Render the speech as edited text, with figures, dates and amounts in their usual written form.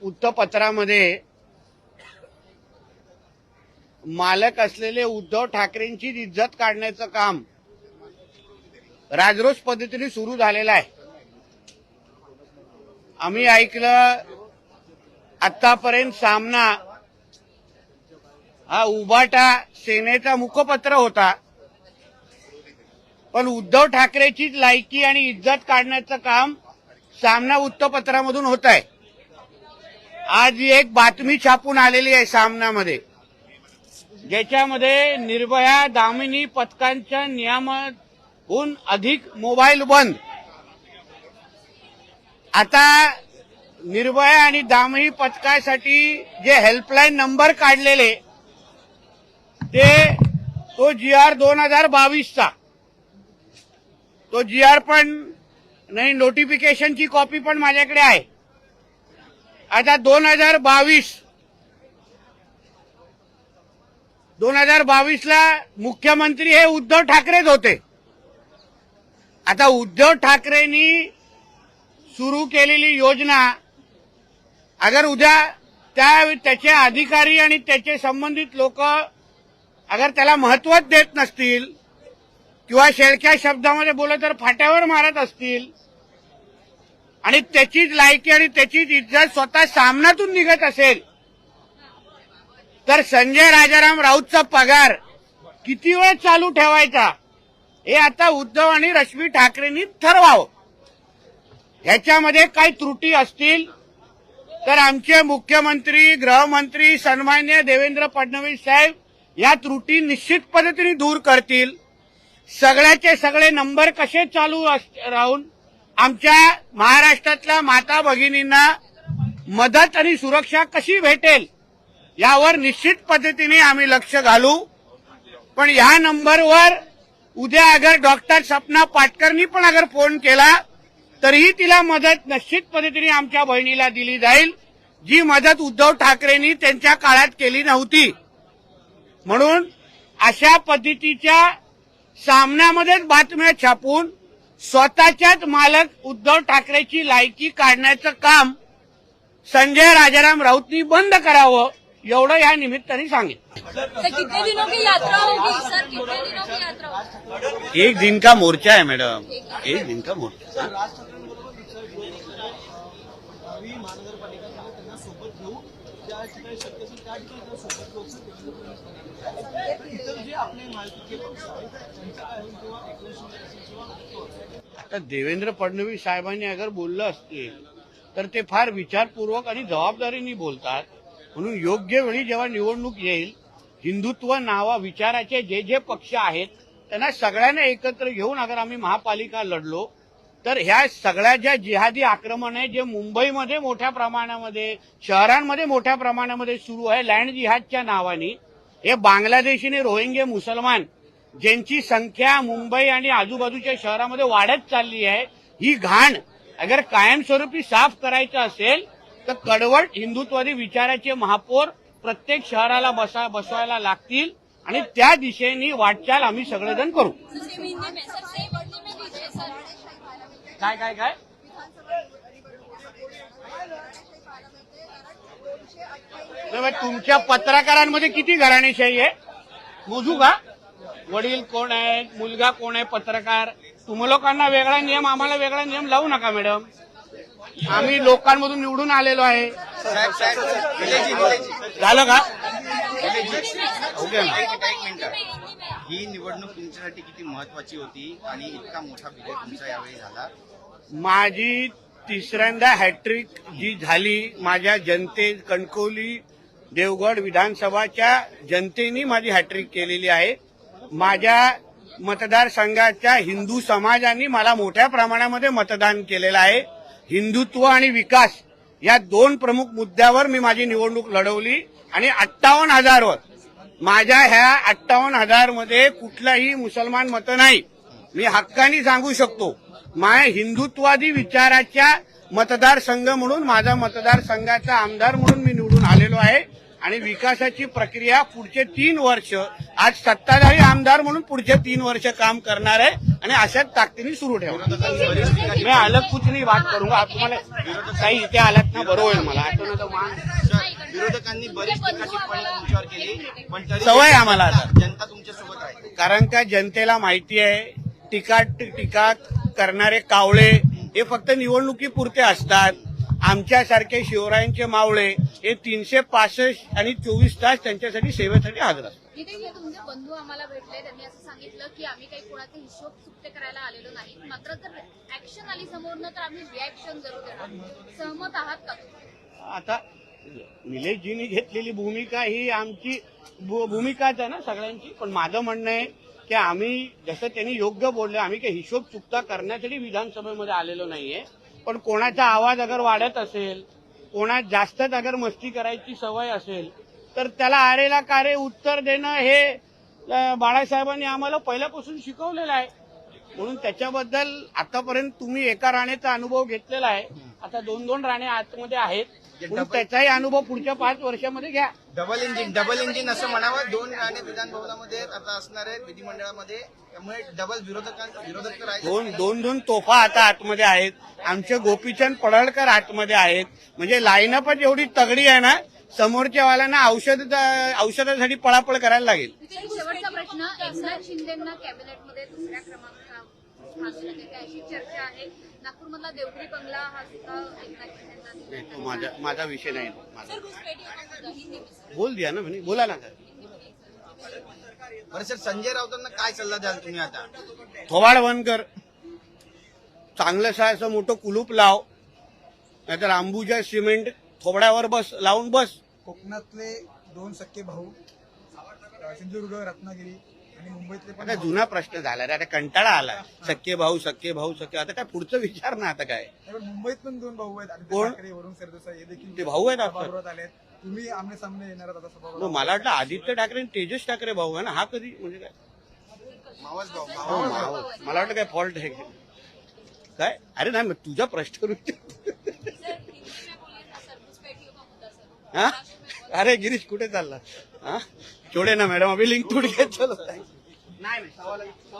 वृत्तपत्रामध्ये मालक असलेले उद्धव ठाकरेंची इज्जत काढण्याचं काम राजरोस पद्धतीने सुरू झालेलं आहे। आम्ही ऐकलं आतापर्यंत सामना हा उभाटा सेनेचा मुखपत्र होता, पण उद्धव ठाकरेचीच लायकी आणि इज्जत काढण्याचं काम सामना वृत्तपत्रामधून होत आहे। आज एक बातमी छापून आलेली आहे सामनामध्ये, ज्याच्यामध्ये निर्भया दामिनी पथकांच्या नियमाहून अधिक मोबाईल बंद। आता निर्भया आणि दामिनी पथकासाठी जे हेल्पलाईन नंबर काढलेले तो GR 2022चा तो GR पण नाही, नोटिफिकेशनची कॉपी पण माझ्याकडे आहे। आता 2022ला मुख्यमंत्री हे उद्धव ठाकरेच होते। आता उद्धव ठाकरेंनी सुरू केलेली योजना अगर उद्या त्याचे अधिकारी आणि त्याचे संबंधित लोक अगर त्याला महत्त्वच देत नसतील किंवा शेळक्या शब्दामध्ये बोलत तर फाट्यावर मारत असतील आणि त्याचीच लायकी आणि त्याचीच इज्जत स्वतः सामनातून निघत असेल, तर संजय राजाराम राऊतचा पगार किती वेळ चालू ठेवायचा हे आता उद्धव आणि रश्मी ठाकरेंनी ठरवावं। ह्याच्यामध्ये काही त्रुटी असतील तर आमचे मुख्यमंत्री गृहमंत्री सन्माननीय देवेंद्र फडणवीस साहेब या त्रुटी निश्चित पद्धतीने दूर करतील। सगळ्याचे सगळे नंबर कसे चालू राहून आमच्या महाराष्ट्रातल्या माता भगिनींना मदत आणि सुरक्षा कशी भेटेल यावर निश्चित पद्धतीने आम्ही लक्ष घालू। पण या नंबरवर उद्या अगर डॉक्टर सपना पाटकरनी पण अगर फोन केला तरीही तिला मदत निश्चित पद्धतीने आमच्या बहिणीला दिली जाईल, जी मदत उद्धव ठाकरेंनी त्यांच्या काळात केली नव्हती। म्हणून अशा पद्धतीच्या सामन्यामध्येच बातम्या छापून स्वतःच्याच मालक उद्धव ठाकरेची लायकी काढण्याचं काम संजय राजाराम राऊतनी बंद करावं, एवढं या निमित्ताने सांगेन। कितने दिनों की यात्रा होगी सर? कितने दिनों की यात्रा होगी? 1 दिन का मोर्चा है मैडम, 1 दिन का मोर्चा। आता देवेंद्र फडणवीस साहेबांनी अगर बोललं असतील तर ते फार विचारपूर्वक आणि जबाबदारीने बोलतात। म्हणून योग्य वेळी जेव्हा निवडणूक येईल, हिंदुत्व नावा विचाराचे जे जे पक्ष आहेत त्यांना सगळ्यांना एकत्र घेऊन अगर आम्ही महापालिका लढलो तर ह्या सगळ्या ज्या जिहादी आक्रमण आहे जे मुंबईमध्ये मोठ्या प्रमाणामध्ये, शहरांमध्ये मोठ्या प्रमाणामध्ये सुरू आहे लँड जिहादच्या नावाने, हे बांगलादेशी रोहिंगे मुसलमान ज्यांची संख्या मुंबई आणि आजूबाजूच्या शहरामध्ये वाढत चालली आहे, ही घाण अगर कायमस्वरूपी साफ करायचं असेल तर कडवट हिंदुत्ववादी विचाराचे महापौर प्रत्येक शहराला बसवायला लागतील आणि त्या दिशेने वाटचाल आम्ही सगळेजण करू। काय काय काय तुमच्या पत्रकारांमध्ये किती घराणेशाही आहे मोजू का? वडील कोण आहे, मुलगा कोण आहे, पत्रकार, तुम्ही लोकांना वेगळा नियम आम्हाला वेगळा नियम लावू नका मॅडम। आम्ही लोकांमधून निवडून आलेलो आहे। झालं का? ही निवडणूक तुमच्यासाठी किती महत्वाची होती आणि इतका मोठा विजय तुमचा यावेळी झाला? माझी तिसऱ्यांदा हॅट्रिक जी झाली, माझ्या जनते कणकवली देवगड विधानसभाच्या जनतेने माझी हॅट्रिक केलेली आहे। माझ्या मतदारसंघाच्या हिंदू समाजाने मला मोठ्या प्रमाणामध्ये मतदान केलेलं आहे। हिंदुत्व आणि विकास या 2 प्रमुख मुद्द्यावर मी माझी निवडणूक लढवली आणि 58,000 वर माझ्या ह्या 58,000 मध्ये कुठलाही मुसलमान मत नाही। मी हक्कानी सांगू शकतो, माझ्या हिंदुत्वादी विचाराच्या मतदारसंघ म्हणून माझा मतदारसंघाचा आमदार म्हणून मी निवडून आलेलो आहे आणि विकासाची प्रक्रिया पुढचे 3 वर्ष आज सत्ताधारी आमदार म्हणून पुढचे 3 वर्ष काम करणार आहे आणि अशाच ताकदीने सुरू ठेवणार. मी अलग कुछ नहीं बात करूंगा. आप तुम्हाला काही इथे आलात ना बरोबर होईल मला आठवण तर मान विरोधकांनी बरीच टीका टिप्पणी तुमच्यावर केली, पण तरी सवय आम्हाला आता. जनता तुमच्यासोबत आहे. कारण का जनतेला माहिती आहे टीका करणारे कावळे हे फक्त निवडणुकीपुरते असतात. आमच्यासारखे शिवरायांचे मावळे हे 365 आणि 24 तास त्यांच्यासाठी सेवेसाठी हजर असतात. इथे तुमचे बंधू आम्हाला भेटले, त्यांनी असं सांगितलं की आम्ही काही कोणाचे हिशोब चुकते करायला आलेलो नाही, मात्र जर ऍक्शन आली समोरनं तर आम्ही रिॲक्शन जरूर देणार. सहमत आहात का? आता निलेशजींनी घेतलेली भूमिका ही आमची भूमिकाच आहे ना सगळ्यांची. पण माझं म्हणणं आहे की आम्ही जसं त्यांनी योग्य बोलले, आम्ही काही हिशोब चुकता करण्यासाठी विधानसभेमध्ये आलेलो नाहीये. पण कोणाचा आवाज अगर वाढत असेल, कोणा जास्तच अगर मस्ती करायची सवय असेल तर त्याला आरेला कारे उत्तर देणं हे बाळासाहेबांनी आम्हाला पहिल्यापासून शिकवलेलं आहे. म्हणून त्याच्याबद्दल आतापर्यंत तुम्ही एका राणेचा अनुभव घेतलेला आहे. आता 2-2 राणे आतमध्ये आहेत, म्हणून त्याचाही अनुभव पुढच्या 5 वर्षामध्ये घ्या. डबल इंजिन असं म्हणावं. 2 राणे विधान भवनामध्ये आता असणार आहेत विधिमंडळामध्ये, त्यामुळे डबल विरोधक तर आहेत. दोन तोफा आता आतमध्ये आहेत. आमचे गोपीचंद पडळकर आतमध्ये आहेत. म्हणजे लाईनअपच एवढी तगडी आहे ना, समोरच्या वाल्यांना औषधासाठी पळापळ करायला लागेल. शेवटचा प्रश्न, एकनाथ शिंदेंना कॅबिनेटमध्ये दुसऱ्या क्रमांकावर अशी चर्चा आहे. नागपूरमधला देवगिरी बंगला हा सुद्धा एकनाथ शिंदेंना. तो माझा विषय नाही. बोल दिया ना म्हणे, बोला ना. बरं सर, संजय राऊतांना काय सल्ला द्याल तुम्ही आता? थोबाड बंद कर, चांगलं असं मोठं कुलूप लाव, नाहीतर अंबुजा सिमेंट थोबड्यावर लावून बस. कोकणातले 2 सख्खे भाऊ, सिंधुदुर्ग, रत्नागिरी आणि मुंबईतले पण आता जुना प्रश्न झाला रे, आता कंटाळा आला. सख्खे भाऊ आता काय पुढचं विचार ना. आता काय मुंबईत पण 2 भाऊ आहेत, आदित्य कोण? ठाकरे, वरुण सरदेसाई, हे देखील ते भाऊ आहेत आपले? सभागृहात आले आहेत. तुम्ही आमने सामने येणार आहात आता सभागृहात. मग मला वाटलं आदित्य ठाकरे आणि तेजस ठाकरे भाऊ आहे ना. हा कधी म्हणजे काय मावस भाऊ. हो, मला वाटलं काय फॉल्ट आहे काय. अरे नाही, मग तुझा प्रश्न हा. अरे गिरीश कुठे चालला? हा छोडे ना मॅडम, अभी लिंक तुड़ के चलो. नाही